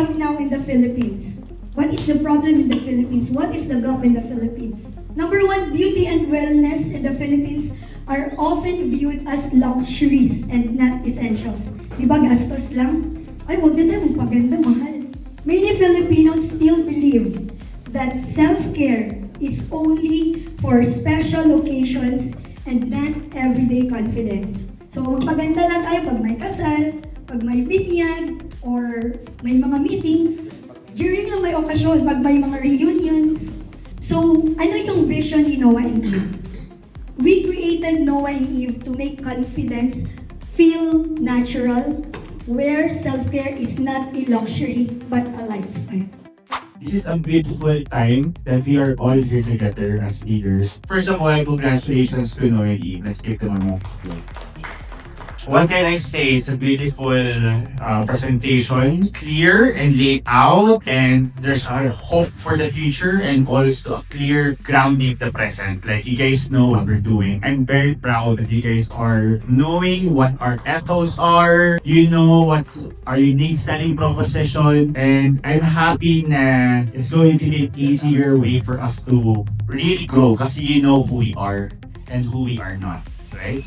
gap now in the Philippines? What is the problem in the Philippines? What is the gap in the Philippines? Number one, beauty and wellness in the Philippines are often viewed as luxuries and not essentials. Di ba gastos lang? Ay, huwag na tayo magpaganda, mahal. Many Filipinos still believe that self-care is only for special occasions and not everyday confidence. So, magpaganda lang tayo pag may kasal, pag may binyag, or may mga meetings, during lang may okasyon, pag may mga reunions. So, ano yung vision ni Noah and Eve? We created Noah and Eve to make confidence feel natural, where self-care is not a luxury, but a lifestyle. This is a beautiful time that we are all here together as leaders. First of all, congratulations to Noah and Eve. Let's give them a moment. What can I say? It's a beautiful presentation, clear and laid out, and there's a hope for the future and also a clear grounding the present. Like you guys know what we're doing. I'm very proud that you guys are knowing what our ethos are. You know what's our unique selling proposition, and I'm happy na it's going to be an easier way for us to really grow kasi you know who we are and who we are not, right?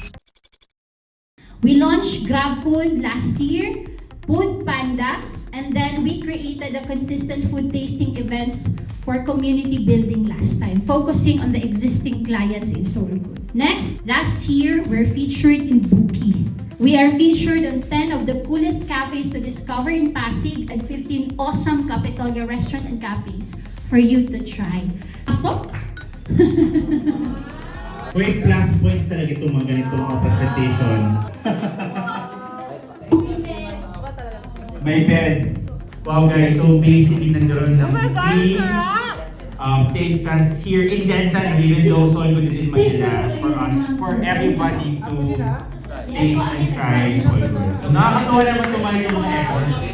We launched GrabFood last year, Food Panda, and then we created a consistent food tasting events for community building last time, focusing on the existing clients in Solgood. Next, last year, we're featured in Buki. We are featured on 10 of the coolest cafes to discover in Pasig and 15 awesome Capitolia restaurant and cafes for you to try. Pasok! Wait, plus points talaga itong mga ganitong presentation. May bed. Wow guys, so basically nagkaroon ng free taste test here in Jensen, and even though Solgood is in Manila, for us, for everybody to taste and try Solgood. So nakakatawa naman kumain yung mga efforts.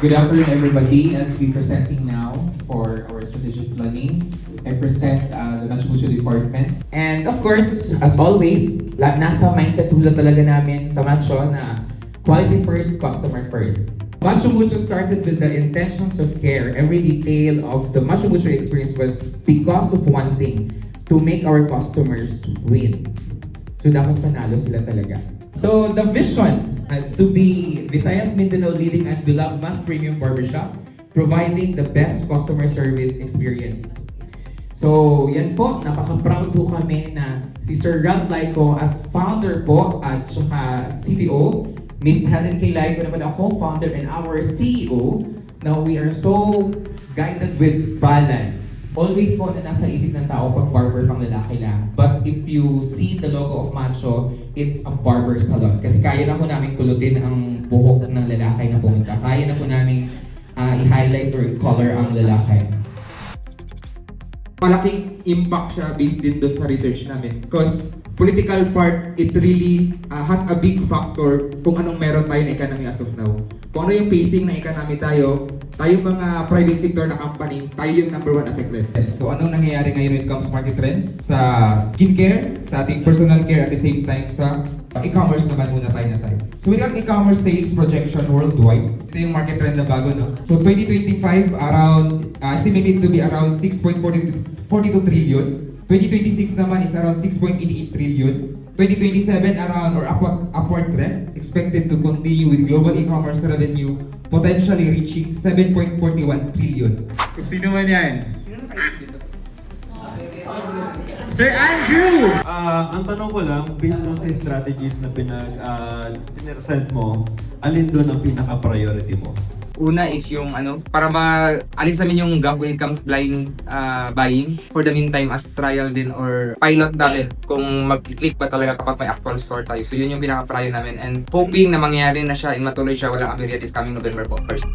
Good afternoon, everybody. As we presenting now for our strategic planning, I present the Machu department. And of course, as always, nasa mindset hula talaga namin sa Macho na quality first, customer first. Machu Mucho started with the intentions of care. Every detail of the Machu Mucho experience was because of one thing, to make our customers win. So dapat panalo sila talaga. So the vision is to be Visayas Mindanao leading and beloved mass premium barbershop, providing the best customer service experience. So yan po, napaka-proud po kami na si Sir Ralph Laico as founder po at saka CTO, Miss Helen K. Laico naman ako, founder and our CEO. Now we are so guided with balance. Always po na nasa isip ng tao pag barber pang lalaki lang. But if you see the logo of Macho, it's a barber salon. Kasi kaya na po namin kulutin ang buhok ng lalaki na pumunta. Kaya na po namin i-highlight or i-color ang lalaki. Malaking impact siya based din doon sa research namin. Because political part, it really has a big factor kung anong meron tayo na economy as of now. Kung ano yung pacing ng economy tayo mga private sector na company, tayo yung number one affected. So anong nangyayari ngayon when it comes to market trends? Sa skincare, sa ating personal care, at the same time sa e-commerce naman muna tayo na side. So we got e-commerce sales projection worldwide. Ito yung market trend na bago, no? So 2025, estimated to be around 6.42 trillion. 2026 naman is around 6.88 trillion. 2027 around or upward trend expected to continue with global e-commerce revenue potentially reaching 7.41 trillion. Sino man yan? Sir Andrew! Ang tanong ko lang, based on sa strategies na pinag-present mo, alin doon ang pinaka-priority mo? Una is yung para maalis namin yung gap when it comes blind buying. For the meantime, as trial din or pilot namin kung mag-click ba talaga kapag may actual store tayo. So yun yung pinaka-prior namin and hoping na mangyari na siya and matuloy siya. Walang aberya this coming November po, first.